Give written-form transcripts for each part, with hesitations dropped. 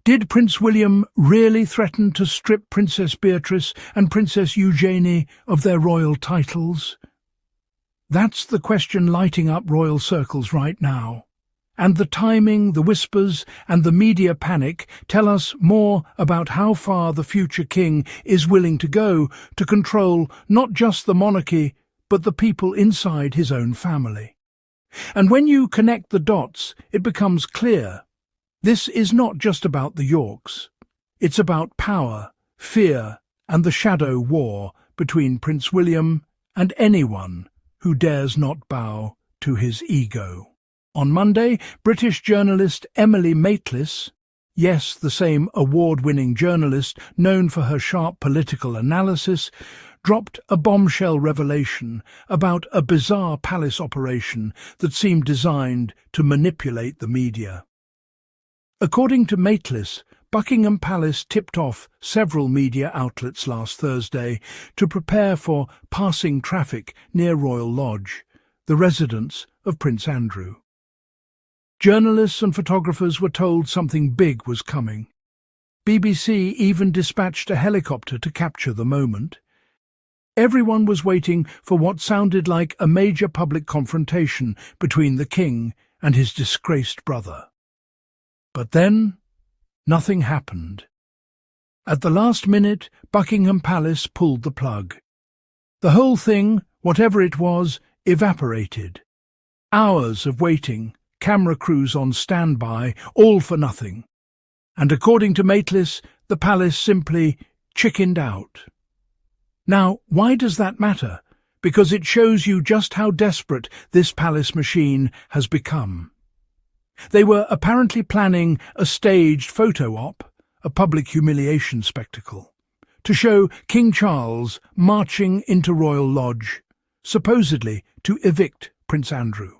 Did Prince William really threaten to strip Princess Beatrice and Princess Eugenie of their royal titles? That's the question lighting up royal circles right now. And the timing, the whispers, and the media panic tell us more about how far the future king is willing to go to control not just the monarchy, but the people inside his own family. And when you connect the dots, it becomes clear. This is not just about the Yorks. It's about power, fear, and the shadow war between Prince William and anyone who dares not bow to his ego. On Monday, British journalist Emily Maitlis, yes, the same award-winning journalist known for her sharp political analysis, dropped a bombshell revelation about a bizarre palace operation that seemed designed to manipulate the media. According to Maitlis, Buckingham Palace tipped off several media outlets last Thursday to prepare for passing traffic near Royal Lodge, the residence of Prince Andrew. Journalists and photographers were told something big was coming. BBC even dispatched a helicopter to capture the moment. Everyone was waiting for what sounded like a major public confrontation between the king and his disgraced brother. But then, nothing happened. At the last minute, Buckingham Palace pulled the plug. The whole thing, whatever it was, evaporated. Hours of waiting, camera crews on standby, all for nothing. And according to Maitlis, the palace simply chickened out. Now, why does that matter? Because it shows you just how desperate this palace machine has become. They were apparently planning a staged photo op, a public humiliation spectacle, to show King Charles marching into Royal Lodge, supposedly to evict Prince Andrew.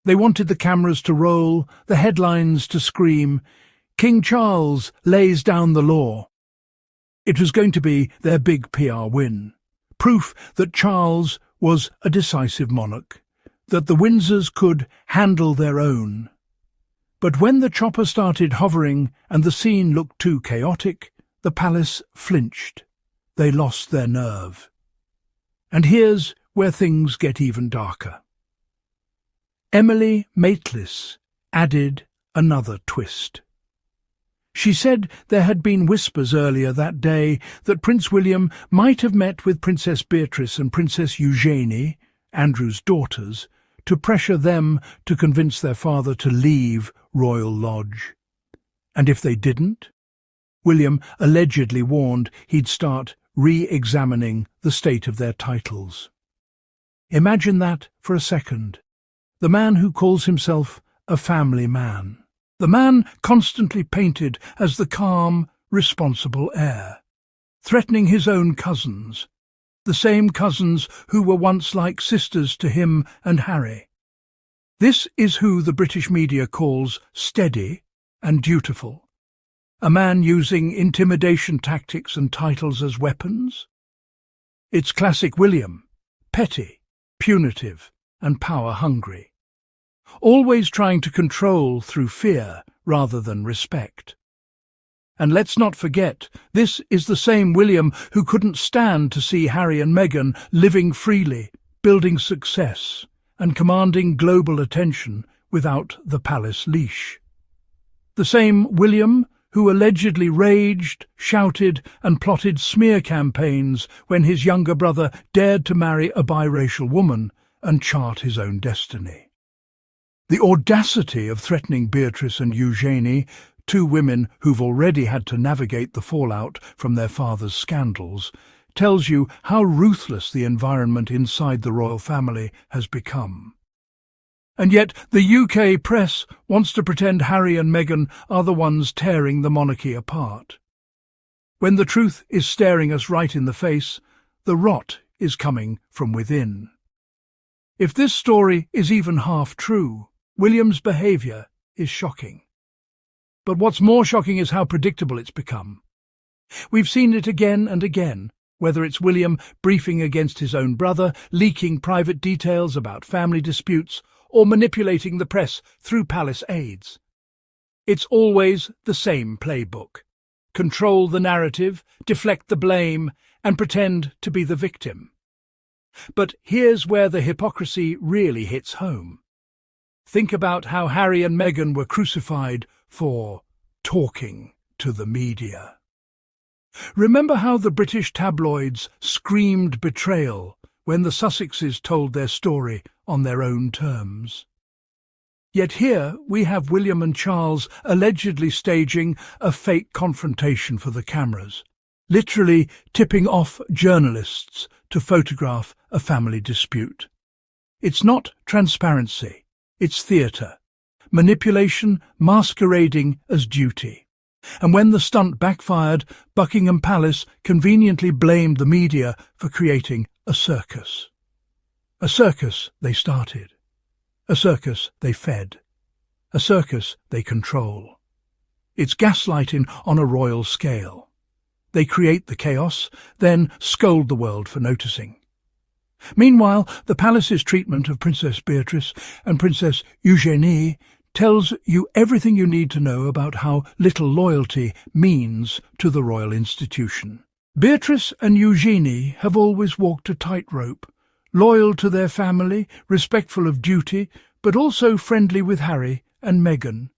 They wanted the cameras to roll, the headlines to scream, "King Charles lays down the law." It was going to be their big PR win, proof that Charles was a decisive monarch, that the Windsors could handle their own. But when the chopper started hovering and the scene looked too chaotic, the palace flinched. They lost their nerve. And here's where things get even darker. Emily Maitlis added another twist. She said there had been whispers earlier that day that Prince William might have met with Princess Beatrice and Princess Eugenie, Andrew's daughters, to pressure them to convince their father to leave Royal Lodge. And if they didn't, William allegedly warned he'd start re-examining the state of their titles. Imagine that for a second. The man who calls himself a family man. The man constantly painted as the calm, responsible heir, threatening his own cousins, the same cousins who were once like sisters to him and Harry. This is who the British media calls steady and dutiful, a man using intimidation tactics and titles as weapons. It's classic William, petty, punitive, and power-hungry, always trying to control through fear rather than respect. And let's not forget, this is the same William who couldn't stand to see Harry and Meghan living freely, building success, and commanding global attention without the palace leash. The same William who allegedly raged, shouted, and plotted smear campaigns when his younger brother dared to marry a biracial woman and chart his own destiny. The audacity of threatening Beatrice and Eugenie, two women who've already had to navigate the fallout from their father's scandals, tells you how ruthless the environment inside the royal family has become. And yet the UK press wants to pretend Harry and Meghan are the ones tearing the monarchy apart. When the truth is staring us right in the face, the rot is coming from within. If this story is even half true, William's behaviour is shocking. But what's more shocking is how predictable it's become. We've seen it again and again, whether it's William briefing against his own brother, leaking private details about family disputes, or manipulating the press through palace aides. It's always the same playbook. Control the narrative, deflect the blame, and pretend to be the victim. But here's where the hypocrisy really hits home. Think about how Harry and Meghan were crucified for talking to the media. Remember how the British tabloids screamed betrayal when the Sussexes told their story on their own terms? Yet here we have William and Charles allegedly staging a fake confrontation for the cameras, literally tipping off journalists to photograph a family dispute. It's not transparency, it's theatre, manipulation masquerading as duty. And when the stunt backfired, Buckingham Palace conveniently blamed the media for creating a circus. A circus they started. A circus they fed. A circus they control. It's gaslighting on a royal scale. They create the chaos, then scold the world for noticing. Meanwhile, the palace's treatment of Princess Beatrice and Princess Eugenie tells you everything you need to know about how little loyalty means to the royal institution. Beatrice and Eugenie have always walked a tightrope, loyal to their family, respectful of duty, but also friendly with Harry and Meghan.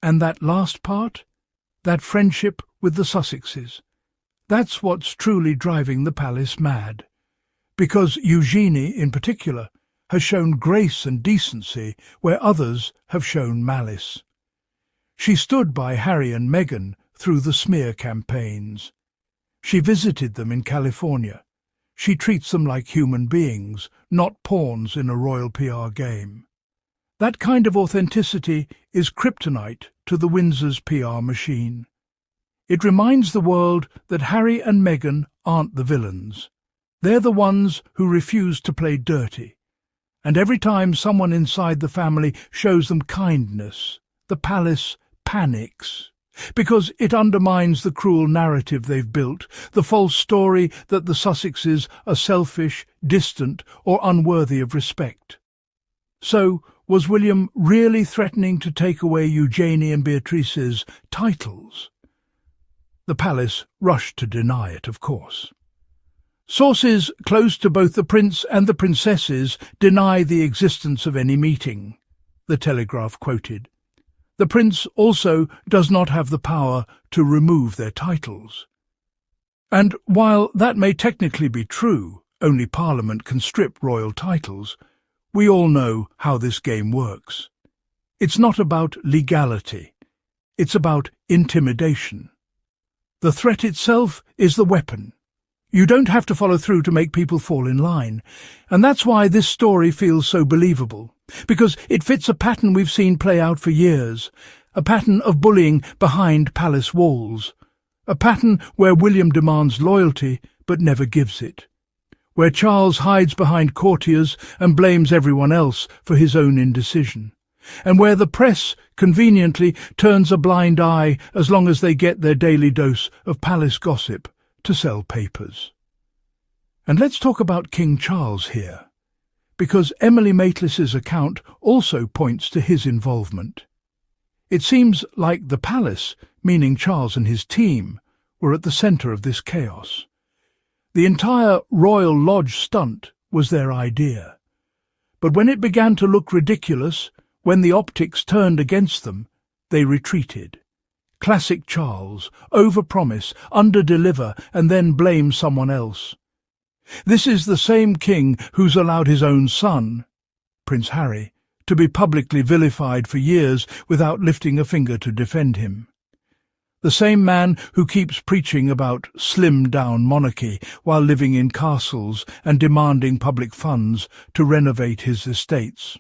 And that last part, that friendship with the Sussexes, that's what's truly driving the palace mad. Because Eugenie, in particular, has shown grace and decency where others have shown malice. She stood by Harry and Meghan through the smear campaigns. She visited them in California. She treats them like human beings, not pawns in a royal PR game. That kind of authenticity is kryptonite to the Windsor's PR machine. It reminds the world that Harry and Meghan aren't the villains. They're the ones who refuse to play dirty. And every time someone inside the family shows them kindness, the palace panics, because it undermines the cruel narrative they've built, the false story that the Sussexes are selfish, distant, or unworthy of respect. So, was William really threatening to take away Eugenie and Beatrice's titles? The palace rushed to deny it, of course. Sources close to both the prince and the princesses deny the existence of any meeting, the Telegraph quoted. The prince also does not have the power to remove their titles. And while that may technically be true, only Parliament can strip royal titles, we all know how this game works. It's not about legality. It's about intimidation. The threat itself is the weapon. You don't have to follow through to make people fall in line. And that's why this story feels so believable, because it fits a pattern we've seen play out for years, a pattern of bullying behind palace walls, a pattern where William demands loyalty but never gives it, where Charles hides behind courtiers and blames everyone else for his own indecision, and where the press conveniently turns a blind eye as long as they get their daily dose of palace gossip to sell papers. And let's talk about King Charles here, because Emily Maitlis's account also points to his involvement. It seems like the palace, meaning Charles and his team, were at the centre of this chaos. The entire Royal Lodge stunt was their idea. But when it began to look ridiculous, when the optics turned against them, they retreated. Classic Charles, overpromise, underdeliver, and then blame someone else. This is the same king who's allowed his own son, Prince Harry, to be publicly vilified for years without lifting a finger to defend him. The same man who keeps preaching about slimmed-down monarchy while living in castles and demanding public funds to renovate his estates.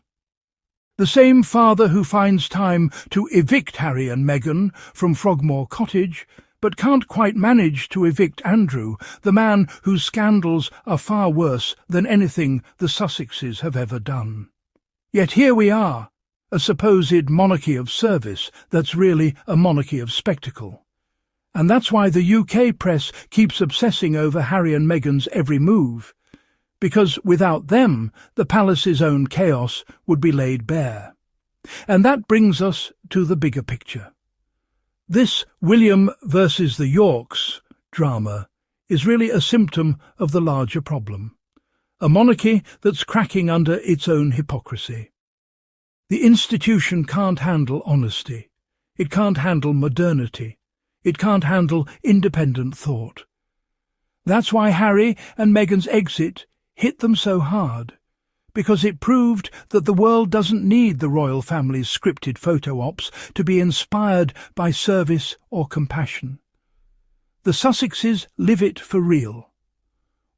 The same father who finds time to evict Harry and Meghan from Frogmore Cottage, but can't quite manage to evict Andrew, the man whose scandals are far worse than anything the Sussexes have ever done. Yet here we are, a supposed monarchy of service that's really a monarchy of spectacle. And that's why the UK press keeps obsessing over Harry and Meghan's every move, because without them, the palace's own chaos would be laid bare. And that brings us to the bigger picture. This William versus the Yorks drama is really a symptom of the larger problem, a monarchy that's cracking under its own hypocrisy. The institution can't handle honesty, it can't handle modernity, it can't handle independent thought. That's why Harry and Meghan's exit hit them so hard, because it proved that the world doesn't need the royal family's scripted photo ops to be inspired by service or compassion. The Sussexes live it for real.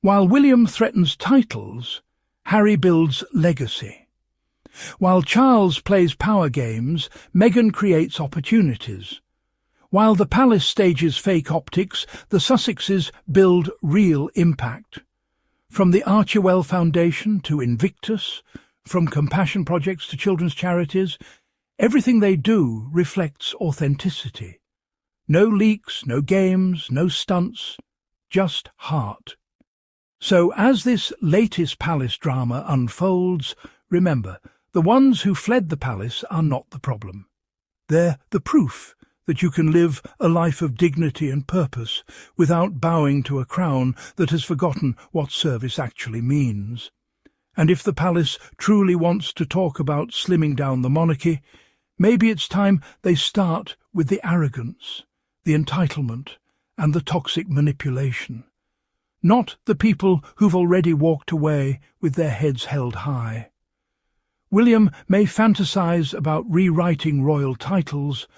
While William threatens titles, Harry builds legacy. While Charles plays power games, Meghan creates opportunities. While the palace stages fake optics, the Sussexes build real impact. From the Archewell Foundation to Invictus, from compassion projects to children's charities, everything they do reflects authenticity. No leaks, no games, no stunts, just heart. So as this latest palace drama unfolds, remember, the ones who fled the palace are not the problem. They're the proof that you can live a life of dignity and purpose without bowing to a crown that has forgotten what service actually means. And if the palace truly wants to talk about slimming down the monarchy, maybe it's time they start with the arrogance, the entitlement, and the toxic manipulation. Not the people who've already walked away with their heads held high. William may fantasize about rewriting royal titles,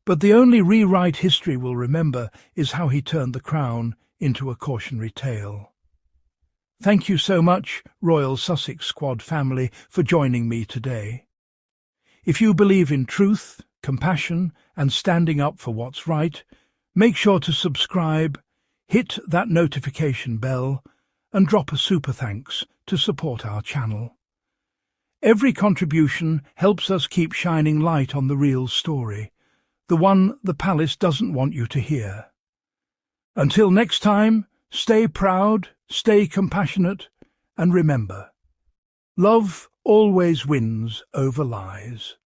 but the only rewrite history will remember is how he turned the crown into a cautionary tale. Thank you so much, Royal Sussex Squad family, for joining me today. If you believe in truth, compassion, and standing up for what's right, make sure to subscribe, hit that notification bell, and drop a super thanks to support our channel. Every contribution helps us keep shining light on the real story, the one the palace doesn't want you to hear. Until next time, stay proud, stay compassionate, and remember, love always wins over lies.